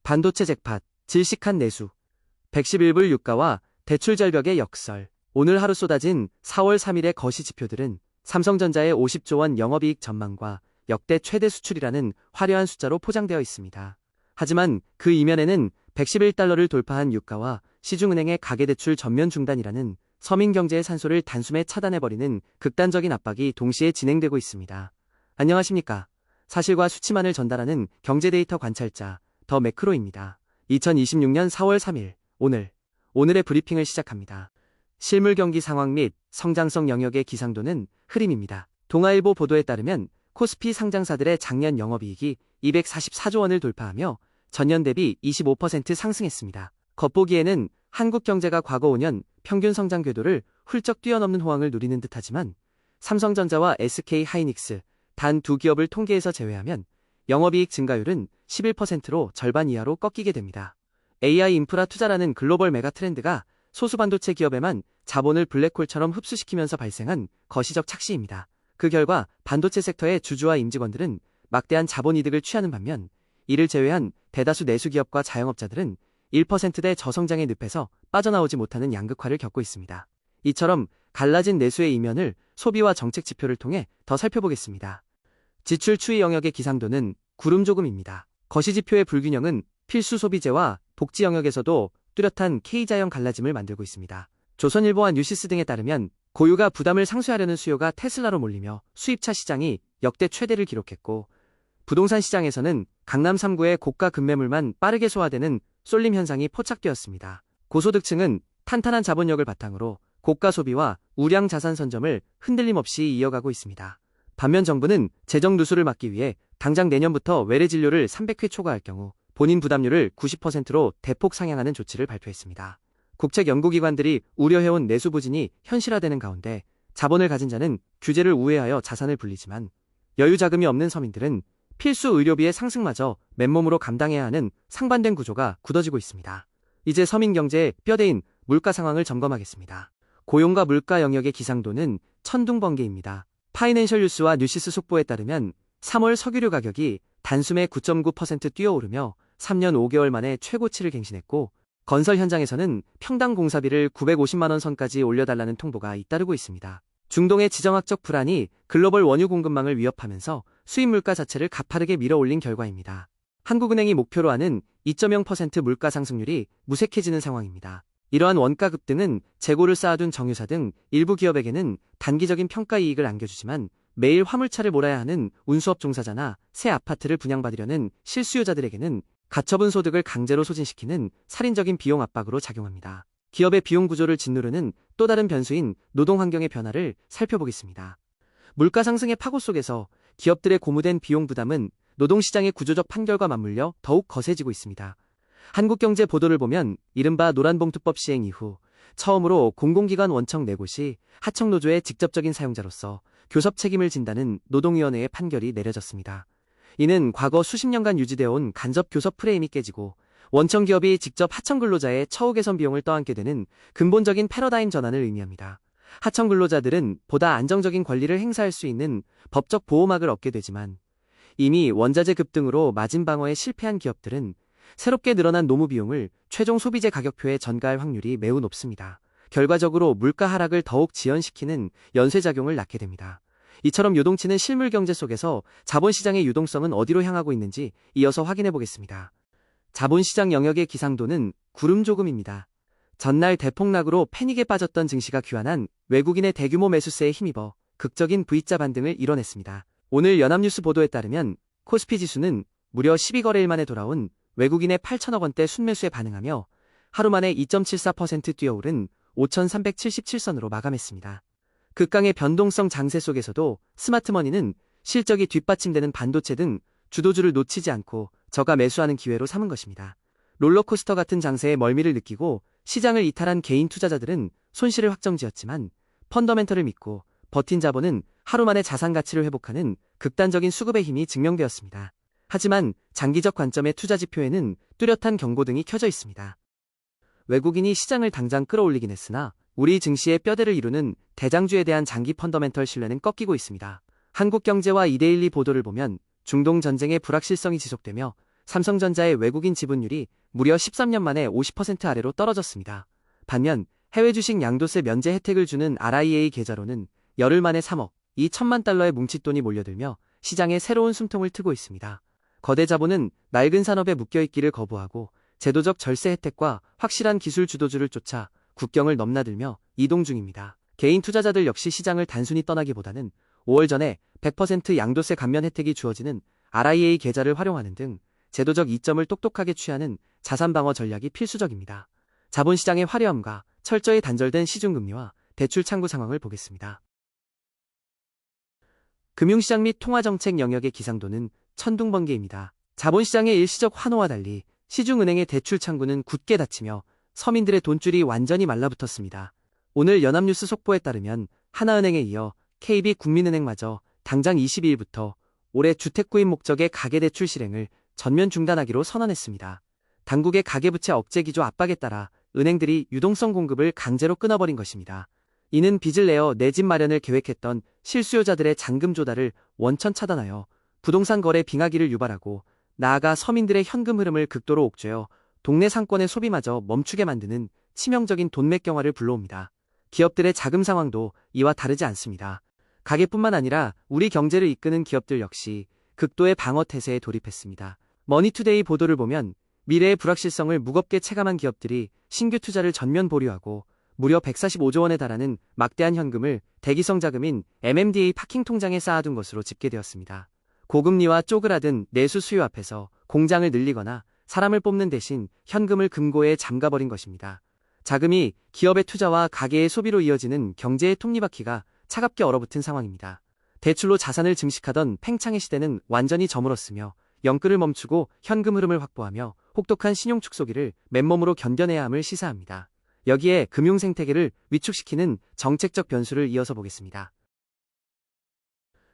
반도체 잭팟, 질식한 내수, 111불 유가와 대출 절벽의 역설. 오늘 하루 쏟아진 4월 3일의 거시 지표들은 삼성전자의 50조 원 영업이익 전망과 역대 최대 수출이라는 화려한 숫자로 포장되어 있습니다. 하지만 그 이면에는 111달러를 돌파한 유가와 시중은행의 가계대출 전면 중단이라는 서민 경제의 산소를 단숨에 차단해버리는 극단적인 압박이 동시에 진행되고 있습니다. 안녕하십니까? 사실과 수치만을 전달하는 경제 데이터 관찰자 더 매크로입니다. 2026년 4월 3일 오늘의 브리핑을 시작합니다. 실물 경기 상황 및 성장성 영역의 기상도는 흐림입니다. 동아일보 보도에 따르면 코스피 상장사들의 작년 영업이익이 244조 원을 돌파하며 전년 대비 25% 상승했습니다. 겉보기에는 한국 경제가 과거 5년 평균 성장 궤도를 훌쩍 뛰어넘는 호황을 누리는 듯하지만 삼성전자와 SK하이닉스 단 두 기업을 통계에서 제외하면 영업이익 증가율은 11%로 절반 이하로 꺾이게 됩니다. AI 인프라 투자라는 글로벌 메가 트렌드가 소수 반도체 기업에만 자본을 블랙홀처럼 흡수시키면서 발생한 거시적 착시입니다. 그 결과 반도체 섹터의 주주와 임직원들은 막대한 자본 이득을 취하는 반면 이를 제외한 대다수 내수 기업과 자영업자들은 1%대 저성장의 늪에서 빠져나오지 못하는 양극화를 겪고 있습니다. 이처럼 갈라진 내수의 이면을 소비와 정책 지표를 통해 더 살펴보겠습니다. 지출 추이 영역의 기상도는 구름조금입니다. 거시지표의 불균형은 필수 소비재와 복지 영역에서도 뚜렷한 K자형 갈라짐을 만들고 있습니다. 조선일보와 뉴시스 등에 따르면 고유가 부담을 상쇄하려는 수요가 테슬라로 몰리며 수입차 시장이 역대 최대를 기록했고 부동산 시장에서는 강남 3구의 고가 급매물만 빠르게 소화되는 쏠림 현상이 포착되었습니다. 고소득층은 탄탄한 자본력을 바탕으로 고가 소비와 우량 자산 선점을 흔들림 없이 이어가고 있습니다. 반면 정부는 재정 누수를 막기 위해 당장 내년부터 외래 진료를 300회 초과할 경우 본인 부담률을 90%로 대폭 상향하는 조치를 발표했습니다. 국책 연구기관들이 우려해온 내수 부진이 현실화되는 가운데 자본을 가진 자는 규제를 우회하여 자산을 불리지만 여유 자금이 없는 서민들은 필수 의료비의 상승마저 맨몸으로 감당해야 하는 상반된 구조가 굳어지고 있습니다. 이제 서민 경제의 뼈대인 물가 상황을 점검하겠습니다. 고용과 물가 영역의 기상도는 천둥번개입니다. 파이낸셜 뉴스와 뉴시스 속보에 따르면 3월 석유류 가격이 단숨에 9.9% 뛰어오르며 3년 5개월 만에 최고치를 갱신했고 건설 현장에서는 평당 공사비를 950만 원 선까지 올려달라는 통보가 잇따르고 있습니다. 중동의 지정학적 불안이 글로벌 원유 공급망을 위협하면서 수입 물가 자체를 가파르게 밀어올린 결과입니다. 한국은행이 목표로 하는 2.0% 물가 상승률이 무색해지는 상황입니다. 이러한 원가 급등은 재고를 쌓아둔 정유사 등 일부 기업에게는 단기적인 평가 이익을 안겨주지만 매일 화물차를 몰아야 하는 운수업 종사자나 새 아파트를 분양받으려는 실수요자들에게는 가처분 소득을 강제로 소진시키는 살인적인 비용 압박으로 작용합니다. 기업의 비용 구조를 짓누르는 또 다른 변수인 노동 환경의 변화를 살펴보겠습니다. 물가 상승의 파고 속에서 기업들의 고무된 비용 부담은 노동시장의 구조적 판결과 맞물려 더욱 거세지고 있습니다. 한국경제 보도를 보면 이른바 노란봉투법 시행 이후 처음으로 공공기관 원청 4곳이 하청노조의 직접적인 사용자로서 교섭 책임을 진다는 노동위원회의 판결이 내려졌습니다. 이는 과거 수십 년간 유지되어 온 간접 교섭 프레임이 깨지고 원청 기업이 직접 하청 근로자의 처우 개선 비용을 떠안게 되는 근본적인 패러다임 전환을 의미합니다. 하청 근로자들은 보다 안정적인 권리를 행사할 수 있는 법적 보호막을 얻게 되지만 이미 원자재 급등으로 마진 방어에 실패한 기업들은 새롭게 늘어난 노무 비용을 최종 소비재 가격표에 전가할 확률이 매우 높습니다. 결과적으로 물가 하락을 더욱 지연시키는 연쇄작용을 낳게 됩니다. 이처럼 요동치는 실물 경제 속에서 자본시장의 유동성은 어디로 향하고 있는지 이어서 확인해 보겠습니다. 자본시장 영역의 기상도는 구름조금입니다. 전날 대폭락으로 패닉에 빠졌던 증시가 귀환한 외국인의 대규모 매수세에 힘입어 극적인 V자 반등을 이뤄냈습니다. 오늘 연합뉴스 보도에 따르면 코스피 지수는 무려 12거래일 만에 돌아온 외국인의 8천억 원대 순매수에 반응하며 하루 만에 2.74% 뛰어오른 5,377선으로 마감했습니다. 극강의 변동성 장세 속에서도 스마트머니는 실적이 뒷받침되는 반도체 등 주도주를 놓치지 않고 저가 매수하는 기회로 삼은 것입니다. 롤러코스터 같은 장세의 멀미를 느끼고 시장을 이탈한 개인 투자자들은 손실을 확정지었지만 펀더멘털을 믿고 버틴 자본은 하루 만에 자산 가치를 회복하는 극단적인 수급의 힘이 증명되었습니다. 하지만 장기적 관점의 투자 지표에는 뚜렷한 경고등이 켜져 있습니다. 외국인이 시장을 당장 끌어올리긴 했으나 우리 증시의 뼈대를 이루는 대장주에 대한 장기 펀더멘털 신뢰는 꺾이고 있습니다. 한국경제와 이데일리 보도를 보면 중동 전쟁의 불확실성이 지속되며 삼성전자의 외국인 지분율이 무려 13년 만에 50% 아래로 떨어졌습니다. 반면 해외 주식 양도세 면제 혜택을 주는 RIA 계좌로는 열흘 만에 3억 2천만 달러의 뭉칫돈이 몰려들며 시장에 새로운 숨통을 트고 있습니다. 거대 자본은 낡은 산업에 묶여있기를 거부하고 제도적 절세 혜택과 확실한 기술 주도주를 쫓아 국경을 넘나들며 이동 중입니다. 개인 투자자들 역시 시장을 단순히 떠나기보다는 5월 전에 100% 양도세 감면 혜택이 주어지는 RIA 계좌를 활용하는 등 제도적 이점을 똑똑하게 취하는 자산 방어 전략이 필수적입니다. 자본시장의 화려함과 철저히 단절된 시중금리와 대출 창구 상황을 보겠습니다. 금융시장 및 통화정책 영역의 기상도는 천둥번개입니다. 자본시장의 일시적 환호와 달리 시중은행의 대출 창구는 굳게 닫히며 서민들의 돈줄이 완전히 말라붙었습니다. 오늘 연합뉴스 속보에 따르면 하나은행에 이어 KB국민은행마저 당장 22일부터 올해 주택구입 목적의 가계대출 실행을 전면 중단하기로 선언했습니다. 당국의 가계부채 억제 기조 압박에 따라 은행들이 유동성 공급을 강제로 끊어버린 것입니다. 이는 빚을 내어 내 집 마련을 계획했던 실수요자들의 잔금 조달을 원천 차단하여 부동산 거래 빙하기를 유발하고 나아가 서민들의 현금 흐름을 극도로 옥죄어 동네 상권의 소비마저 멈추게 만드는 치명적인 돈맥경화를 불러옵니다. 기업들의 자금 상황도 이와 다르지 않습니다. 가계뿐만 아니라 우리 경제를 이끄는 기업들 역시 극도의 방어 태세에 돌입했습니다. 머니투데이 보도를 보면 미래의 불확실성을 무겁게 체감한 기업들이 신규 투자를 전면 보류하고 무려 145조 원에 달하는 막대한 현금을 대기성 자금인 MMDA 파킹 통장에 쌓아둔 것으로 집계되었습니다. 고금리와 쪼그라든 내수 수요 앞에서 공장을 늘리거나 사람을 뽑는 대신 현금을 금고에 잠가버린 것입니다. 자금이 기업의 투자와 가계의 소비로 이어지는 경제의 톱니바퀴가 차갑게 얼어붙은 상황입니다. 대출로 자산을 증식하던 팽창의 시대는 완전히 저물었으며 영끌을 멈추고 현금 흐름을 확보하며 혹독한 신용 축소기를 맨몸으로 견뎌내야 함을 시사합니다. 여기에 금융 생태계를 위축시키는 정책적 변수를 이어서 보겠습니다.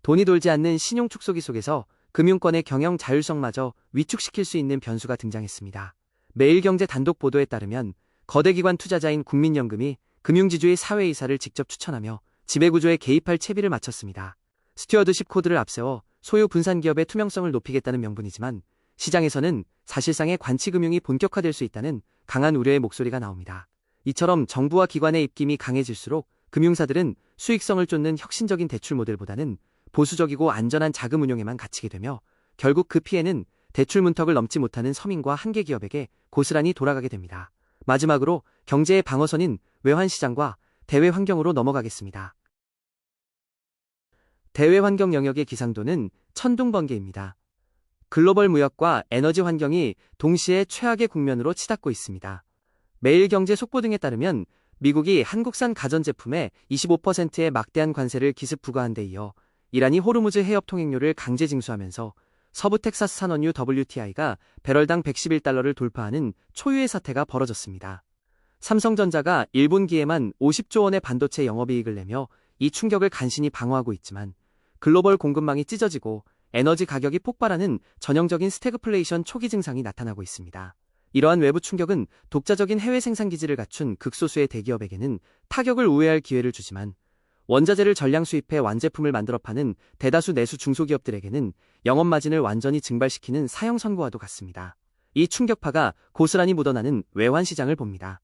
돈이 돌지 않는 신용 축소기 속에서 금융권의 경영 자율성마저 위축시킬 수 있는 변수가 등장했습니다. 매일경제 단독 보도에 따르면 거대 기관 투자자인 국민연금이 금융지주의 사회이사를 직접 추천하며 지배구조에 개입할 채비를 마쳤습니다. 스튜어드십 코드를 앞세워 소유 분산기업의 투명성을 높이겠다는 명분이지만 시장에서는 사실상의 관치금융이 본격화될 수 있다는 강한 우려의 목소리가 나옵니다. 이처럼 정부와 기관의 입김이 강해질수록 금융사들은 수익성을 쫓는 혁신적인 대출 모델보다는 보수적이고 안전한 자금 운용에만 갇히게 되며 결국 그 피해는 대출 문턱을 넘지 못하는 서민과 한계 기업에게 고스란히 돌아가게 됩니다. 마지막으로 경제의 방어선인 외환시장과 대외환경으로 넘어가겠습니다. 대외환경 영역의 기상도는 천둥번개입니다. 글로벌 무역과 에너지 환경이 동시에 최악의 국면으로 치닫고 있습니다. 매일경제 속보 등에 따르면 미국이 한국산 가전제품에 25%의 막대한 관세를 기습 부과한 데 이어 이란이 호르무즈 해협 통행료를 강제 징수하면서 서부 텍사스 산원유 WTI가 배럴당 111달러를 돌파하는 초유의 사태가 벌어졌습니다. 삼성전자가 1분기에만 50조 원의 반도체 영업이익을 내며 이 충격을 간신히 방어하고 있지만 글로벌 공급망이 찢어지고 에너지 가격이 폭발하는 전형적인 스태그플레이션 초기 증상이 나타나고 있습니다. 이러한 외부 충격은 독자적인 해외 생산 기지를 갖춘 극소수의 대기업에게는 타격을 우회할 기회를 주지만 원자재를 전량 수입해 완제품을 만들어 파는 대다수 내수 중소기업들에게는 영업 마진을 완전히 증발시키는 사형 선고와도 같습니다. 이 충격파가 고스란히 묻어나는 외환시장을 봅니다.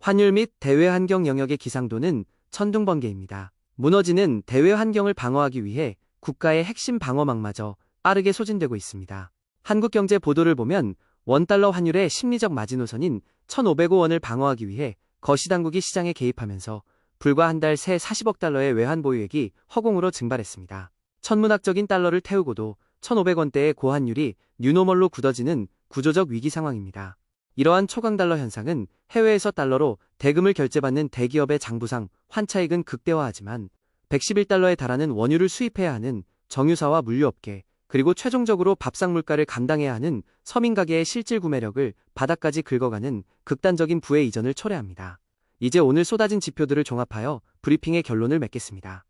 환율 및 대외환경 영역의 기상도는 천둥번개입니다. 무너지는 대외환경을 방어하기 위해 국가의 핵심 방어망마저 빠르게 소진되고 있습니다. 한국경제 보도를 보면 원달러 환율의 심리적 마지노선인 1,505원을 방어하기 위해 거시당국이 시장에 개입하면서 불과 한 달 새 40억 달러의 외환 보유액이 허공으로 증발했습니다. 천문학적인 달러를 태우고도 1,500원대의 고환율이 뉴노멀로 굳어지는 구조적 위기 상황입니다. 이러한 초강달러 현상은 해외에서 달러로 대금을 결제받는 대기업의 장부상 환차익은 극대화하지만 111달러에 달하는 원유를 수입해야 하는 정유사와 물류업계, 그리고 최종적으로 밥상 물가를 감당해야 하는 서민 가게의 실질 구매력을 바닥까지 긁어가는 극단적인 부의 이전을 초래합니다. 이제 오늘 쏟아진 지표들을 종합하여 브리핑의 결론을 맺겠습니다.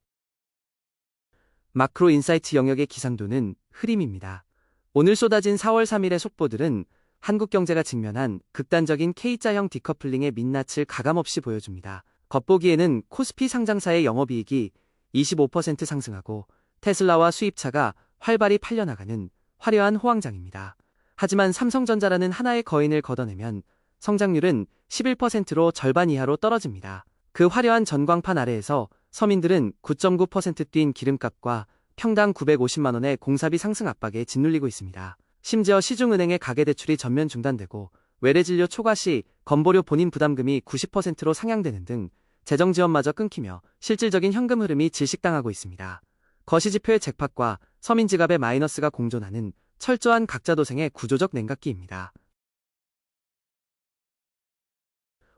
마크로 인사이트 영역의 기상도는 흐림입니다. 오늘 쏟아진 4월 3일의 속보들은 한국 경제가 직면한 극단적인 K자형 디커플링의 민낯을 가감없이 보여줍니다. 겉보기에는 코스피 상장사의 영업이익이 25% 상승하고 테슬라와 수입차가 활발히 팔려나가는 화려한 호황장입니다. 하지만 삼성전자라는 하나의 거인을 걷어내면 성장률은 11%로 절반 이하로 떨어집니다. 그 화려한 전광판 아래에서 서민들은 9.9% 뛴 기름값과 평당 950만 원의 공사비 상승 압박에 짓눌리고 있습니다. 심지어 시중은행의 가계대출이 전면 중단되고 외래진료 초과 시 건보료 본인 부담금이 90%로 상향되는 등 재정지원마저 끊기며 실질적인 현금 흐름이 질식당하고 있습니다. 거시지표의 잭팟과 서민 지갑의 마이너스가 공존하는 철저한 각자도생의 구조적 냉각기입니다.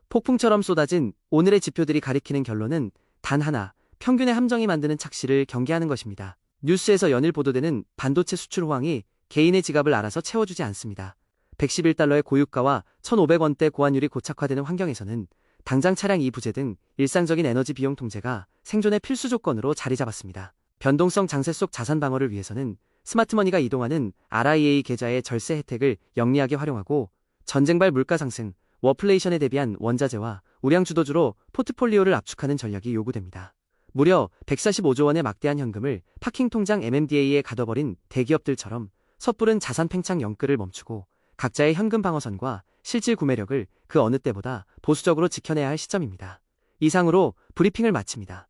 폭풍처럼 쏟아진 오늘의 지표들이 가리키는 결론은 단 하나, 평균의 함정이 만드는 착시를 경계하는 것입니다. 뉴스에서 연일 보도되는 반도체 수출 호황이 개인의 지갑을 알아서 채워주지 않습니다. 111달러의 고유가와 1,500원대 고환율이 고착화되는 환경에서는 당장 차량 이부제 등 일상적인 에너지 비용 통제가 생존의 필수 조건으로 자리 잡았습니다. 변동성 장세 속 자산 방어를 위해서는 스마트머니가 이동하는 RIA 계좌의 절세 혜택을 영리하게 활용하고 전쟁발 물가 상승, 워플레이션에 대비한 원자재와 우량 주도주로 포트폴리오를 압축하는 전략이 요구됩니다. 무려 145조 원의 막대한 현금을 파킹 통장 MMDA에 가둬버린 대기업들처럼 섣부른 자산 팽창 영끌을 멈추고 각자의 현금 방어선과 실질 구매력을 그 어느 때보다 보수적으로 지켜내야 할 시점입니다. 이상으로 브리핑을 마칩니다.